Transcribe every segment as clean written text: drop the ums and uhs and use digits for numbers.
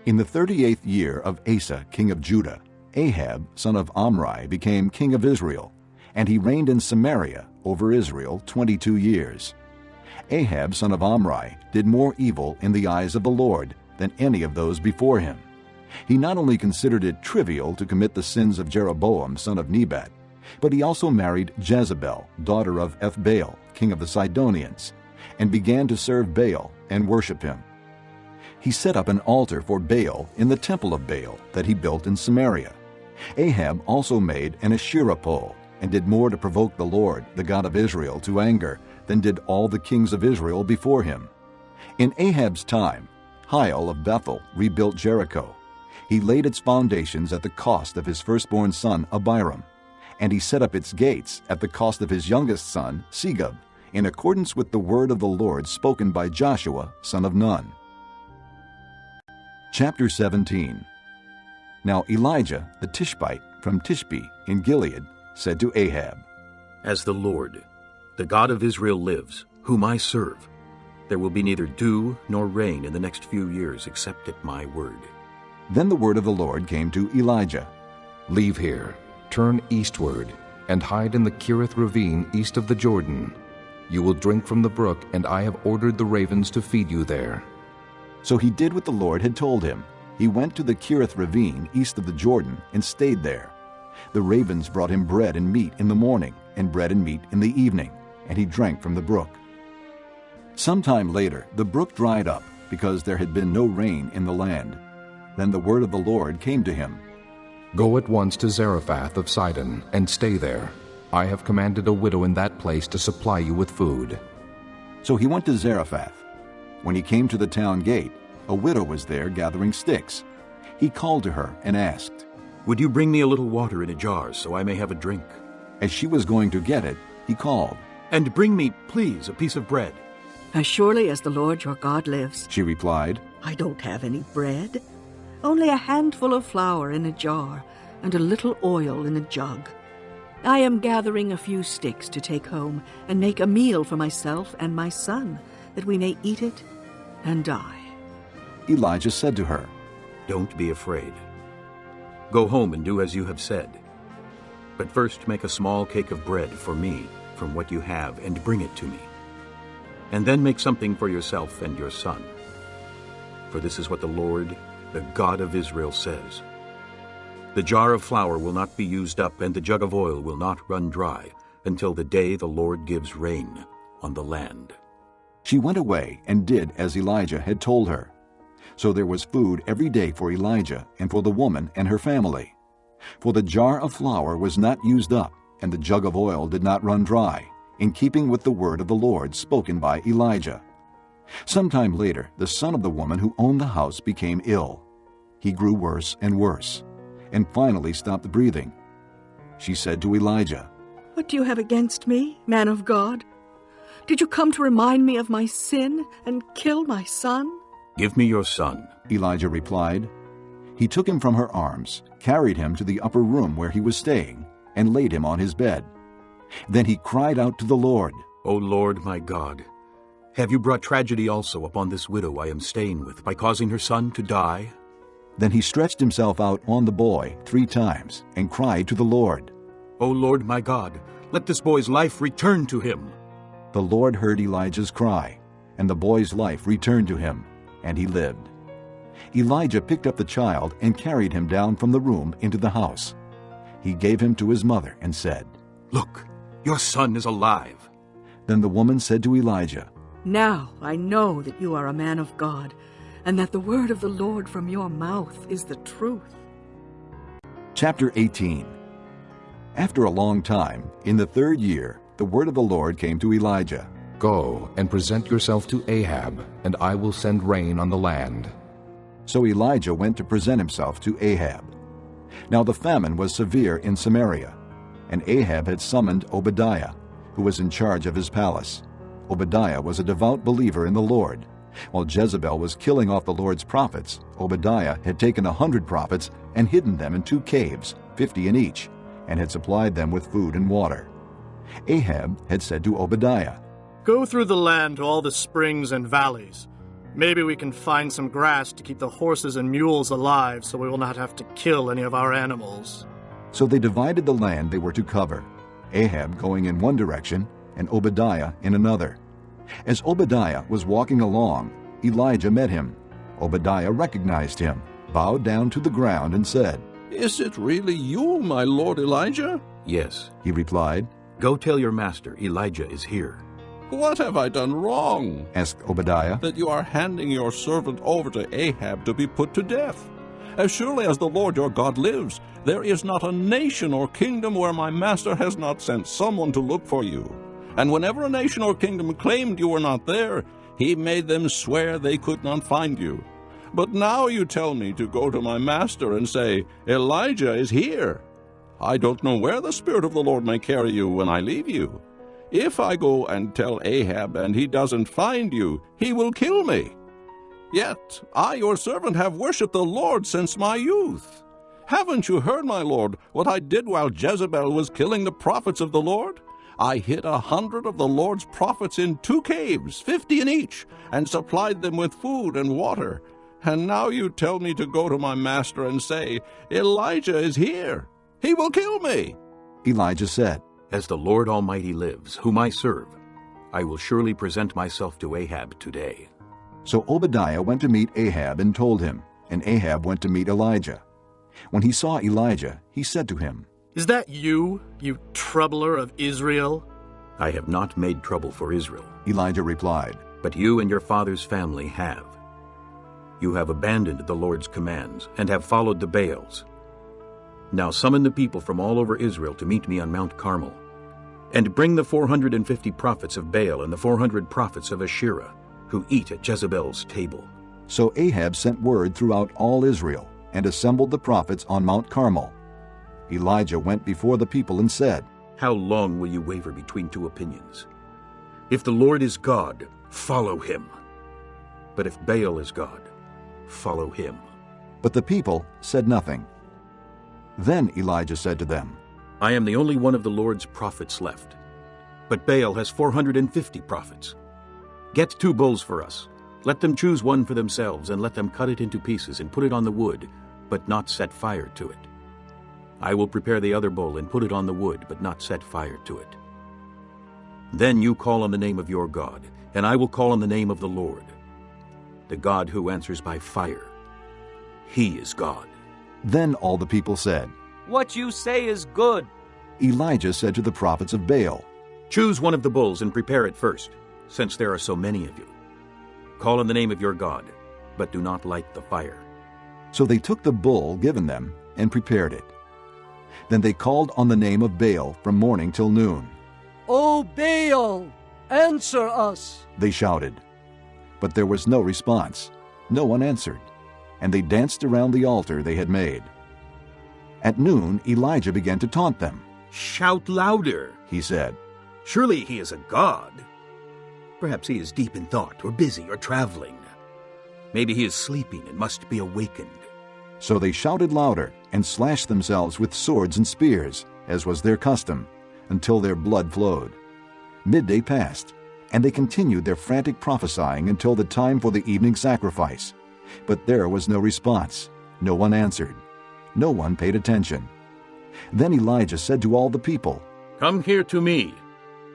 In the 38th year of Asa, king of Judah, Ahab, son of Omri, became king of Israel, and he reigned in Samaria over Israel 22 years. Ahab, son of Omri, did more evil in the eyes of the Lord than any of those before him. He not only considered it trivial to commit the sins of Jeroboam, son of Nebat, but he also married Jezebel, daughter of Ethbaal, king of the Sidonians, and began to serve Baal and worship him. He set up an altar for Baal in the temple of Baal that he built in Samaria. Ahab also made an Asherah pole and did more to provoke the Lord, the God of Israel, to anger than did all the kings of Israel before him. In Ahab's time, Hiel of Bethel rebuilt Jericho. He laid its foundations at the cost of his firstborn son Abiram, and he set up its gates at the cost of his youngest son Segub, in accordance with the word of the Lord spoken by Joshua, son of Nun. Chapter 17. Now Elijah the Tishbite from Tishbe in Gilead said to Ahab, As the Lord, the God of Israel lives, whom I serve, there will be neither dew nor rain in the next few years except at my word. Then the word of the Lord came to Elijah. Leave here, turn eastward, and hide in the Kerith ravine east of the Jordan. You will drink from the brook, and I have ordered the ravens to feed you there. So he did what the Lord had told him. He went to the Kerith ravine east of the Jordan and stayed there. The ravens brought him bread and meat in the morning, and bread and meat in the evening, and he drank from the brook. Sometime later the brook dried up, because there had been no rain in the land. Then the word of the Lord came to him. Go at once to Zarephath of Sidon, and stay there. I have commanded a widow in that place to supply you with food. So he went to Zarephath. When he came to the town gate, a widow was there gathering sticks. He called to her and asked, Would you bring me a little water in a jar so I may have a drink? As she was going to get it, he called, And bring me, please, a piece of bread. As surely as the Lord your God lives, she replied. I don't have any bread, only a handful of flour in a jar and a little oil in a jug. I am gathering a few sticks to take home and make a meal for myself and my son, that we may eat it and die. Elijah said to her, Don't be afraid. Go home and do as you have said. But first make a small cake of bread for me from what you have and bring it to me. And then make something for yourself and your son. For this is what the Lord, the God of Israel, says. The jar of flour will not be used up, and the jug of oil will not run dry, until the day the Lord gives rain on the land. She went away and did as Elijah had told her. So there was food every day for Elijah and for the woman and her family. For the jar of flour was not used up, and the jug of oil did not run dry, in keeping with the word of the Lord spoken by Elijah. Sometime later, the son of the woman who owned the house became ill. He grew worse and worse, and finally stopped breathing. She said to Elijah, What do you have against me, man of God? Did you come to remind me of my sin and kill my son? Give me your son, Elijah replied. He took him from her arms, carried him to the upper room where he was staying, and laid him on his bed. Then he cried out to the Lord, O Lord my God, have you brought tragedy also upon this widow I am staying with by causing her son to die? Then he stretched himself out on the boy 3 times and cried to the Lord, O Lord my God, let this boy's life return to him. The Lord heard Elijah's cry, and the boy's life returned to him, and he lived. Elijah picked up the child and carried him down from the room into the house. He gave him to his mother and said, Look, your son is alive. Then the woman said to Elijah, Now I know that you are a man of God, and that the word of the Lord from your mouth is the truth. Chapter 18. After a long time, in the 3rd year, the word of the Lord came to Elijah. Go and present yourself to Ahab, and I will send rain on the land. So Elijah went to present himself to Ahab. Now the famine was severe in Samaria, and Ahab had summoned Obadiah, who was in charge of his palace. Obadiah was a devout believer in the Lord. While Jezebel was killing off the Lord's prophets, Obadiah had taken 100 prophets and hidden them in 2 caves, 50 in each, and had supplied them with food and water. Ahab had said to Obadiah, Go through the land to all the springs and valleys. Maybe we can find some grass to keep the horses and mules alive so we will not have to kill any of our animals." So they divided the land they were to cover, Ahab going in one direction and Obadiah in another. As Obadiah was walking along, Elijah met him. Obadiah recognized him, bowed down to the ground, and said, "Is it really you, my lord Elijah?" "Yes." He replied. "Go tell your master, Elijah is here." "What have I done wrong?" asked Obadiah. "That you are handing your servant over to Ahab to be put to death? As surely as the Lord your God lives, there is not a nation or kingdom where my master has not sent someone to look for you. And whenever a nation or kingdom claimed you were not there, he made them swear they could not find you. But now you tell me to go to my master and say, 'Elijah is here.' I don't know where the Spirit of the Lord may carry you when I leave you. If I go and tell Ahab and he doesn't find you, he will kill me. Yet I, your servant, have worshipped the Lord since my youth. Haven't you heard, my lord, what I did while Jezebel was killing the prophets of the Lord? I hid 100 of the Lord's prophets in 2 caves, 50 in each, and supplied them with food and water. And now you tell me to go to my master and say, 'Elijah is here.' He will kill me." Elijah said, "As the Lord Almighty lives, whom I serve, I will surely present myself to Ahab today." So Obadiah went to meet Ahab and told him, and Ahab went to meet Elijah. When he saw Elijah, he said to him, "Is that you, you troubler of Israel?" "I have not made trouble for Israel," Elijah replied. "but you and your father's family have. You have abandoned the Lord's commands and have followed the Baals. Now summon the people from all over Israel to meet me on Mount Carmel, and bring the 450 prophets of Baal and the 400 prophets of Asherah, who eat at Jezebel's table." So Ahab sent word throughout all Israel, and assembled the prophets on Mount Carmel. Elijah went before the people and said, "How long will you waver between two opinions? If the Lord is God, follow him. But if Baal is God, follow him." But the people said nothing. Then Elijah said to them, "I am the only one of the Lord's prophets left, but Baal has 450 prophets. Get 2 bulls for us. Let them choose one for themselves, and let them cut it into pieces and put it on the wood, but not set fire to it. I will prepare the other bull and put it on the wood, but not set fire to it. Then you call on the name of your God, and I will call on the name of the Lord, the God who answers by fire. He is God." Then all the people said, "What you say is good." Elijah said to the prophets of Baal, "Choose one of the bulls and prepare it first, since there are so many of you. Call on the name of your God, but do not light the fire." So they took the bull given them and prepared it. Then they called on the name of Baal from morning till noon. "O Baal, answer us!" They shouted. But there was no response. No one answered. And they danced around the altar they had made. At noon, Elijah began to taunt them. "Shout louder," he said. "Surely he is a god. Perhaps he is deep in thought, or busy, or traveling. Maybe he is sleeping and must be awakened." So they shouted louder and slashed themselves with swords and spears, as was their custom, until their blood flowed. Midday passed, and they continued their frantic prophesying until the time for the evening sacrifice. But there was no response. No one answered. No one paid attention. Then Elijah said to all the people, "Come here to me."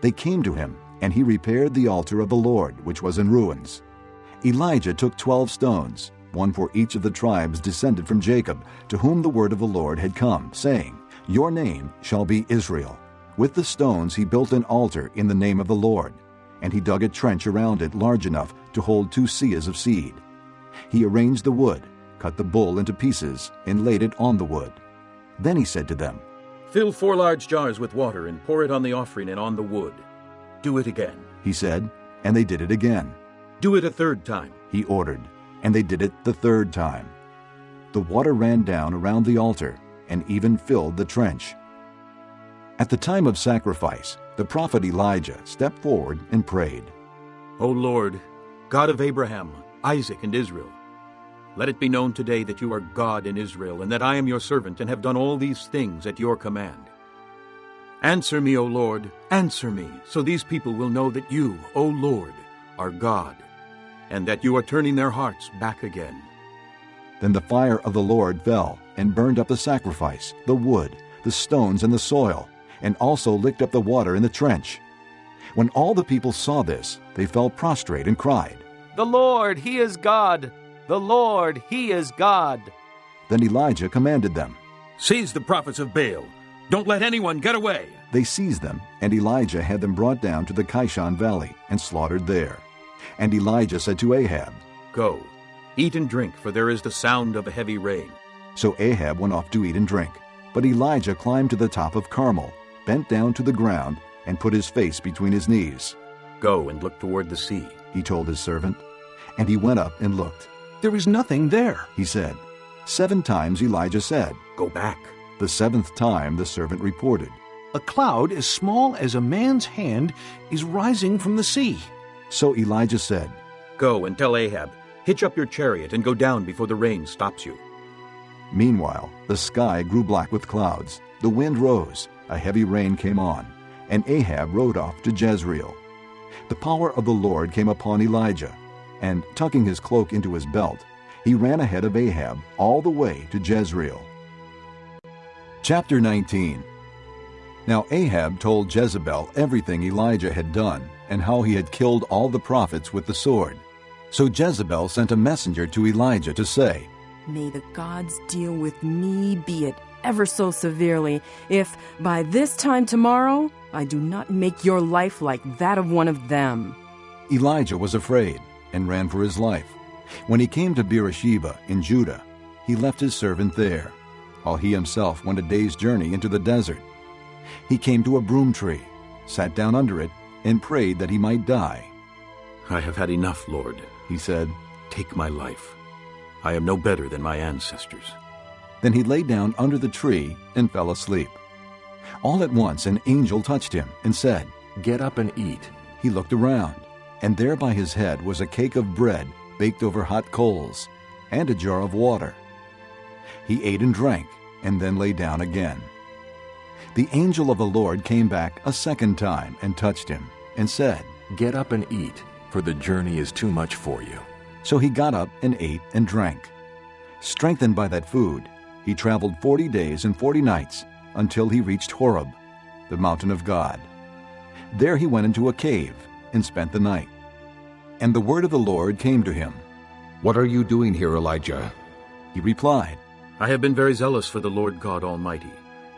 They came to him, and he repaired the altar of the Lord, which was in ruins. Elijah took 12 stones, one for each of the tribes descended from Jacob, to whom the word of the Lord had come, saying, "Your name shall be Israel." With the stones he built an altar in the name of the Lord, and he dug a trench around it large enough to hold 2 seahs of seed. He arranged the wood, cut the bull into pieces, and laid it on the wood. Then he said to them, "Fill 4 large jars with water and pour it on the offering and on the wood. Do it again," he said, and they did it again. "Do it a 3rd time," he ordered, and they did it the 3rd time. The water ran down around the altar and even filled the trench. At the time of sacrifice, the prophet Elijah stepped forward and prayed, "O Lord, God of Abraham, Isaac, and Israel, let it be known today that you are God in Israel, and that I am your servant and have done all these things at your command. Answer me, O Lord, answer me, so these people will know that you, O Lord, are God, and that you are turning their hearts back again." Then the fire of the Lord fell and burned up the sacrifice, the wood, the stones, and the soil, and also licked up the water in the trench. When all the people saw this, they fell prostrate and cried, "The Lord, He is God! The Lord, He is God!" Then Elijah commanded them. "Seize the prophets of Baal. Don't let anyone get away." They seized them, and Elijah had them brought down to the Kishon valley and slaughtered there. And Elijah said to Ahab, "Go, eat and drink, for there is the sound of a heavy rain." So Ahab went off to eat and drink. But Elijah climbed to the top of Carmel, bent down to the ground, and put his face between his knees. "Go and look toward the sea," he told his servant. And he went up and looked. "There is nothing there," he said. 7 times Elijah said, "Go back." The 7th time the servant reported, "A cloud as small as a man's hand is rising from the sea." So Elijah said, "Go and tell Ahab, hitch up your chariot and go down before the rain stops you." Meanwhile, the sky grew black with clouds, the wind rose, a heavy rain came on, and Ahab rode off to Jezreel. The power of the Lord came upon Elijah, and tucking his cloak into his belt, he ran ahead of Ahab all the way to Jezreel. Chapter 19. Now Ahab told Jezebel everything Elijah had done, and how he had killed all the prophets with the sword. So Jezebel sent a messenger to Elijah to say, "May the gods deal with me, be it ever so severely, if by this time tomorrow I do not make your life like that of one of them." Elijah was afraid and ran for his life. When he came to Beersheba in Judah, he left his servant there, while he himself went a day's journey into the desert. He came to a broom tree, sat down under it, and prayed that he might die. "I have had enough, Lord," he said. "Take my life. I am no better than my ancestors." Then he lay down under the tree and fell asleep. All at once an angel touched him and said, Get up and eat. He looked around, and there by his head was a cake of bread baked over hot coals, and a jar of water. He ate and drank, and then lay down again. The angel of the Lord came back a second time and touched him, and said, Get up and eat, for the journey is too much for you. So he got up and ate and drank. Strengthened by that food, he traveled 40 days and 40 nights until he reached Horeb, the mountain of God. There he went into a cave and spent the night. And the word of the Lord came to him. What are you doing here, Elijah? He replied, I have been very zealous for the Lord God Almighty.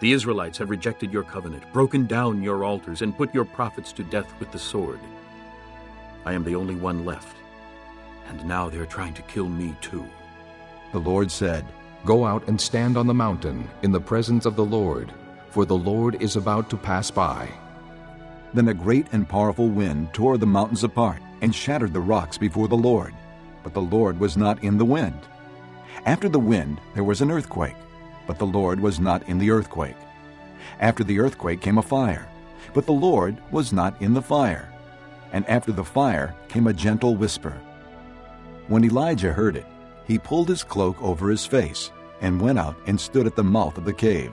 The Israelites have rejected your covenant, broken down your altars, and put your prophets to death with the sword. I am the only one left, and now they are trying to kill me too. The Lord said, Go out and stand on the mountain in the presence of the Lord, for the Lord is about to pass by. Then a great and powerful wind tore the mountains apart and shattered the rocks before the Lord, but the Lord was not in the wind. After the wind there was an earthquake, but the Lord was not in the earthquake. After the earthquake came a fire, but the Lord was not in the fire. And after the fire came a gentle whisper. When Elijah heard it, he pulled his cloak over his face and went out and stood at the mouth of the cave.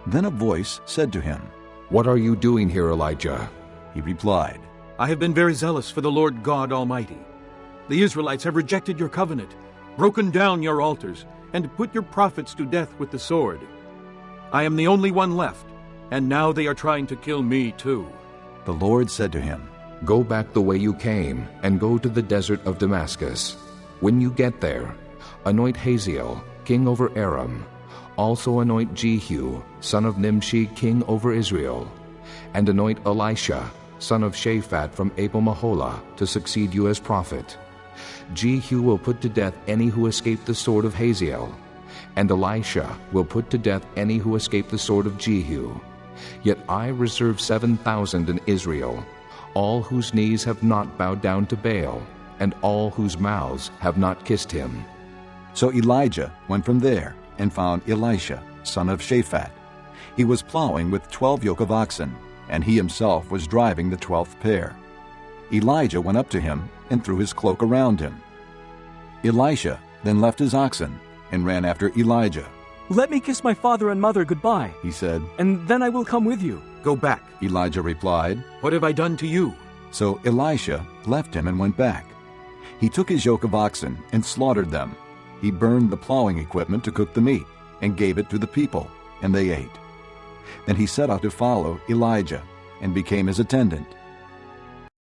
Then a voice said to him, What are you doing here, Elijah? He replied, I have been very zealous for the Lord God Almighty. The Israelites have rejected your covenant, broken down your altars, and put your prophets to death with the sword. I am the only one left, and now they are trying to kill me too. The Lord said to him, Go back the way you came, and go to the desert of Damascus. When you get there, anoint Hazael, king over Aram. Also anoint Jehu, son of Nimshi, king over Israel. And anoint Elisha, son of Shaphat from Abel-Meholah, to succeed you as prophet. Jehu will put to death any who escape the sword of Hazael, and Elisha will put to death any who escape the sword of Jehu. Yet I reserve 7,000 in Israel, all whose knees have not bowed down to Baal, and all whose mouths have not kissed him. So Elijah went from there and found Elisha, son of Shaphat. He was plowing with 12 yoke of oxen, and he himself was driving the 12th pair. Elijah went up to him and threw his cloak around him. Elisha then left his oxen and ran after Elijah. Let me kiss my father and mother goodbye, he said, and then I will come with you. Go back, Elijah replied. What have I done to you? So Elisha left him and went back. He took his yoke of oxen and slaughtered them. He burned the plowing equipment to cook the meat and gave it to the people, and they ate. Then he set out to follow Elijah and became his attendant.